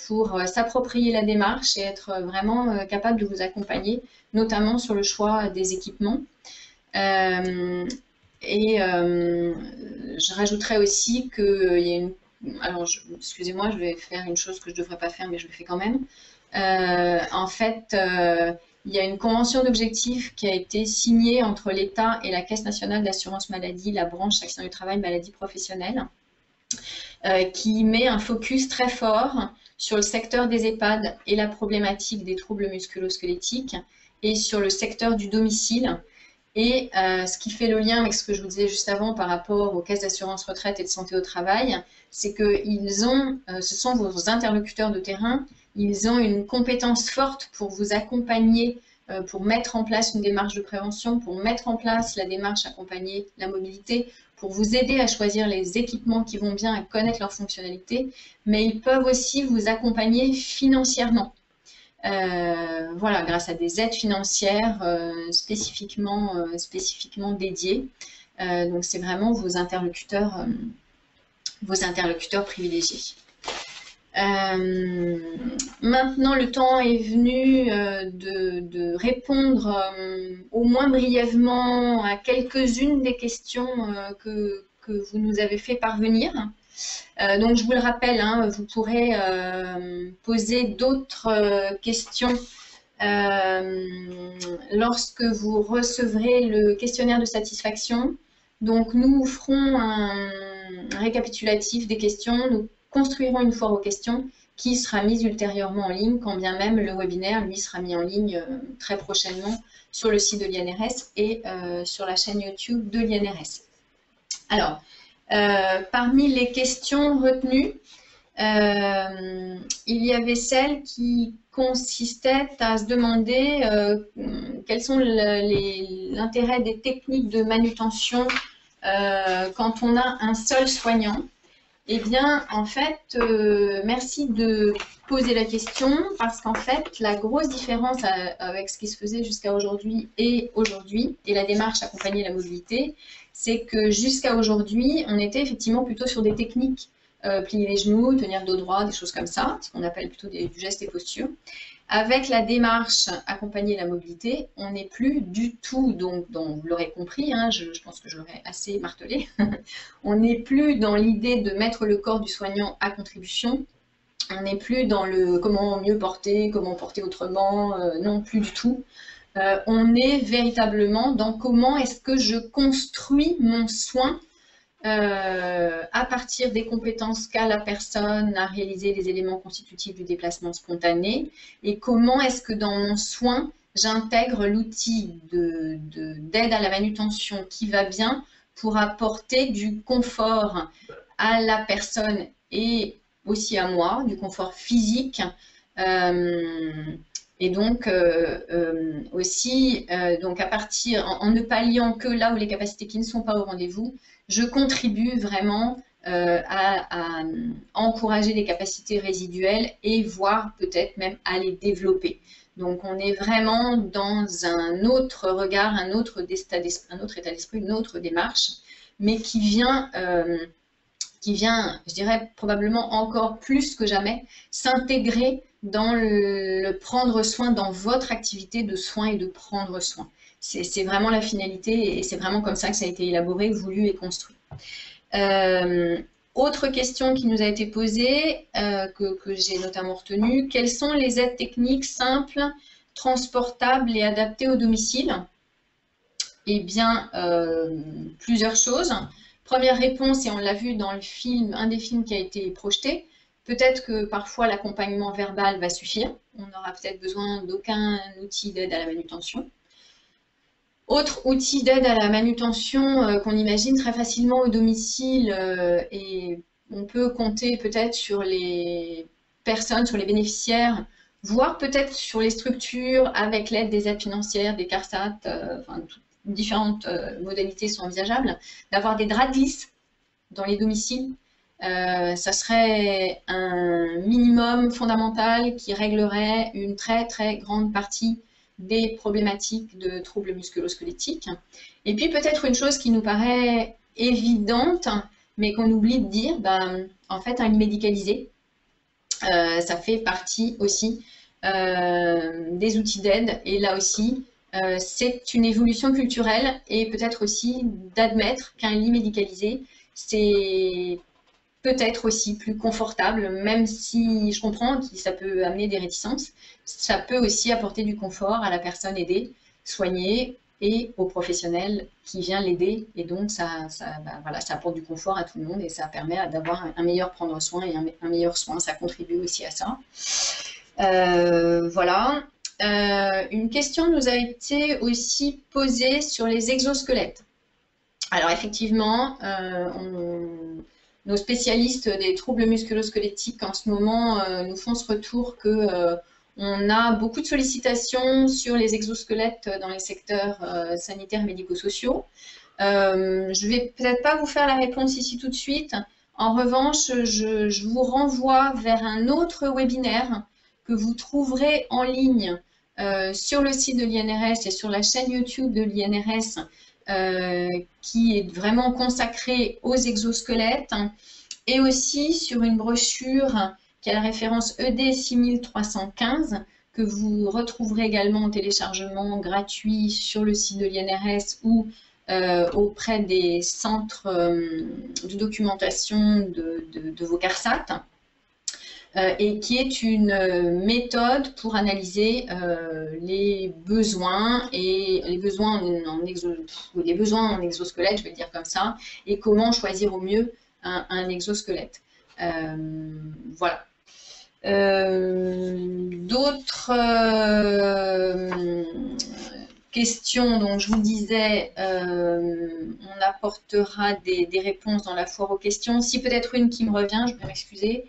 pour s'approprier la démarche et être vraiment capables de vous accompagner, notamment sur le choix des équipements. Je rajouterais aussi qu'il y a une... Alors, excusez-moi, je vais faire une chose que je ne devrais pas faire, mais je le fais quand même. En fait, il y a une convention d'objectifs qui a été signée entre l'État et la Caisse nationale d'assurance maladie, la branche accident du travail maladie professionnelle, qui met un focus très fort sur le secteur des EHPAD et la problématique des troubles musculo-squelettiques et sur le secteur du domicile. Et ce qui fait le lien avec ce que je vous disais juste avant par rapport aux caisses d'assurance retraite et de santé au travail, c'est que ce sont vos interlocuteurs de terrain, ils ont une compétence forte pour vous accompagner, pour mettre en place une démarche de prévention, pour mettre en place la démarche accompagner la mobilité, pour vous aider à choisir les équipements qui vont bien, à connaître leurs fonctionnalités, mais ils peuvent aussi vous accompagner financièrement. Voilà, grâce à des aides financières spécifiquement dédiées. Donc, c'est vraiment vos interlocuteurs privilégiés. Maintenant, le temps est venu de répondre au moins brièvement à quelques-unes des questions que vous nous avez fait parvenir. Donc, je vous le rappelle, hein, vous pourrez poser d'autres questions lorsque vous recevrez le questionnaire de satisfaction. Donc, nous ferons un récapitulatif des questions, nous construirons une foire aux questions qui sera mise ultérieurement en ligne, quand bien même le webinaire, lui, sera mis en ligne très prochainement sur le site de l'INRS et sur la chaîne YouTube de l'INRS. Alors, parmi les questions retenues, il y avait celle qui consistait à se demander quels sont l'intérêt des techniques de manutention quand on a un seul soignant. Eh bien, en fait, merci de poser la question, parce qu'en fait, la grosse différence avec ce qui se faisait jusqu'à aujourd'hui, et la démarche accompagner la mobilité, c'est que jusqu'à aujourd'hui, on était effectivement plutôt sur des techniques, plier les genoux, tenir le dos droit, des choses comme ça, ce qu'on appelle plutôt du geste et posture. Avec la démarche accompagner la mobilité, on n'est plus du tout, donc vous l'aurez compris, hein, je pense que je l'aurais assez martelé, on n'est plus dans l'idée de mettre le corps du soignant à contribution, on n'est plus dans le comment mieux porter, comment porter autrement, non plus du tout. On est véritablement dans comment est-ce que je construis mon soin à partir des compétences qu'a la personne à réaliser les éléments constitutifs du déplacement spontané, et comment est-ce que dans mon soin, j'intègre l'outil d'aide à la manutention qui va bien pour apporter du confort à la personne et aussi à moi, du confort physique, et donc aussi donc à partir, en ne palliant que là où les capacités qui ne sont pas au rendez-vous, je contribue vraiment à encourager les capacités résiduelles et voire peut-être même à les développer. Donc on est vraiment dans un autre regard, un autre état d'esprit, une autre démarche, mais qui vient, je dirais probablement encore plus que jamais, s'intégrer dans le prendre soin, dans votre activité de soin et de prendre soin. C'est vraiment la finalité et c'est vraiment comme ça que ça a été élaboré, voulu et construit. Autre question qui nous a été posée, que j'ai notamment retenue, quelles sont les aides techniques simples, transportables et adaptées au domicile? Eh bien, plusieurs choses. Première réponse, et on l'a vu dans le film, un des films qui a été projeté, peut-être que parfois l'accompagnement verbal va suffire. On n'aura peut-être besoin d'aucun outil d'aide à la manutention. Autre outil d'aide à la manutention qu'on imagine très facilement au domicile, et on peut compter peut-être sur les personnes, sur les bénéficiaires, voire peut-être sur les structures avec l'aide des aides financières, des CARSAT, enfin différentes modalités sont envisageables, d'avoir des draps de glisse dans les domiciles. Ça serait un minimum fondamental qui réglerait une très très grande partie des problématiques de troubles musculo-squelettiques. Et puis peut-être une chose qui nous paraît évidente, mais qu'on oublie de dire, en fait un lit médicalisé, ça fait partie aussi des outils d'aide, et là aussi, c'est une évolution culturelle, et peut-être aussi d'admettre qu'un lit médicalisé, c'est peut-être aussi plus confortable, même si je comprends que ça peut amener des réticences, ça peut aussi apporter du confort à la personne aidée, soignée, et au professionnel qui vient l'aider, et donc voilà, ça apporte du confort à tout le monde, et ça permet d'avoir un meilleur prendre soin et un meilleur soin, ça contribue aussi à ça. Voilà. Une question nous a été aussi posée sur les exosquelettes. Alors effectivement, nos spécialistes des troubles musculo-squelettiques en ce moment nous font ce retour que on a beaucoup de sollicitations sur les exosquelettes dans les secteurs sanitaires et médico-sociaux. Je ne vais peut-être pas vous faire la réponse ici tout de suite. En revanche, je vous renvoie vers un autre webinaire que vous trouverez en ligne sur le site de l'INRS et sur la chaîne YouTube de l'INRS, qui est vraiment consacré aux exosquelettes, et aussi sur une brochure qui a la référence ED 6315, que vous retrouverez également en téléchargement gratuit sur le site de l'INRS ou auprès des centres de documentation de vos CARSAT, et qui est une méthode pour analyser les besoins en exosquelette, je vais le dire comme ça, et comment choisir au mieux un exosquelette. Voilà. D'autres questions, donc je vous disais, on apportera des réponses dans la foire aux questions. Si peut-être une qui me revient, je vais m'excuser.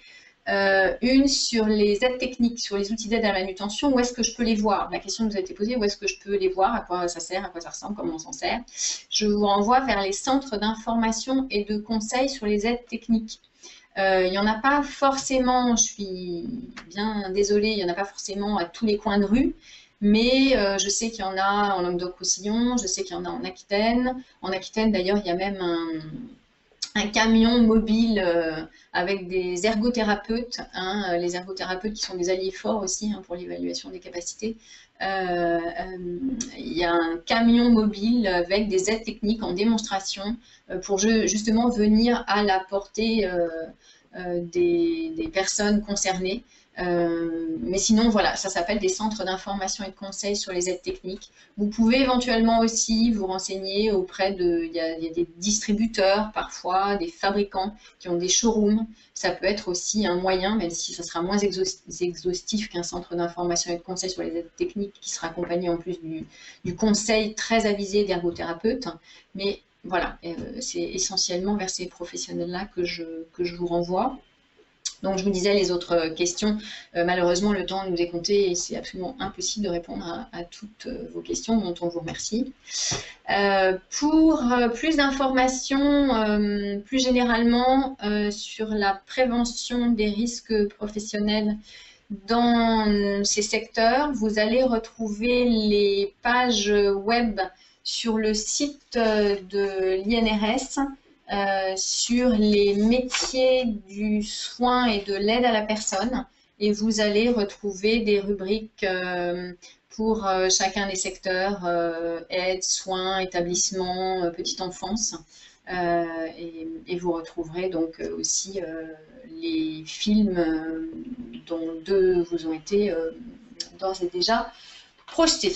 une sur les aides techniques, sur les outils d'aide à la manutention. Où est-ce que je peux les voir? La question nous a été posée, où est-ce que je peux les voir? À quoi ça sert? À quoi ça ressemble? Comment on s'en sert? Je vous renvoie vers les centres d'information et de conseil sur les aides techniques. Il n'y en a pas forcément, je suis bien désolée, il n'y en a pas forcément à tous les coins de rue, mais je sais qu'il y en a en Languedoc-Roussillon, je sais qu'il y en a en Aquitaine. En Aquitaine, d'ailleurs, il y a même un camion mobile avec des ergothérapeutes, hein, les ergothérapeutes qui sont des alliés forts aussi hein, pour l'évaluation des capacités. Il y a un camion mobile avec des aides techniques en démonstration pour justement venir à la portée des personnes concernées. Mais sinon, voilà, ça s'appelle des centres d'information et de conseil sur les aides techniques. Vous pouvez éventuellement aussi vous renseigner auprès il y a des distributeurs parfois, des fabricants qui ont des showrooms. Ça peut être aussi un moyen, même si ce sera moins exhaustif qu'un centre d'information et de conseil sur les aides techniques qui sera accompagné en plus du conseil très avisé d'ergothérapeute. Mais voilà, c'est essentiellement vers ces professionnels-là que je vous renvoie. Donc, je vous disais les autres questions. Malheureusement, le temps nous est compté et c'est absolument impossible de répondre à toutes vos questions, dont on vous remercie. Pour plus d'informations, plus généralement, sur la prévention des risques professionnels dans ces secteurs, vous allez retrouver les pages web sur le site de l'INRS, sur les métiers du soin et de l'aide à la personne, et vous allez retrouver des rubriques pour chacun des secteurs, aide, soins, établissement, petite enfance, et vous retrouverez donc aussi les films dont 2 vous ont été d'ores et déjà projetés.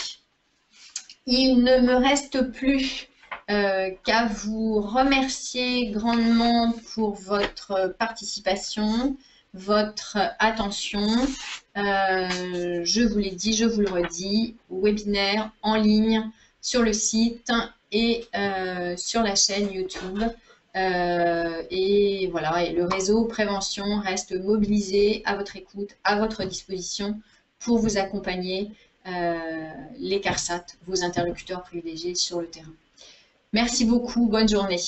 Il ne me reste plus qu'à vous remercier grandement pour votre participation, votre attention. Je vous l'ai dit, je vous le redis, webinaire en ligne sur le site et sur la chaîne YouTube. Et voilà, et le réseau prévention reste mobilisé à votre écoute, à votre disposition pour vous accompagner, les CARSAT, vos interlocuteurs privilégiés sur le terrain. Merci beaucoup, bonne journée.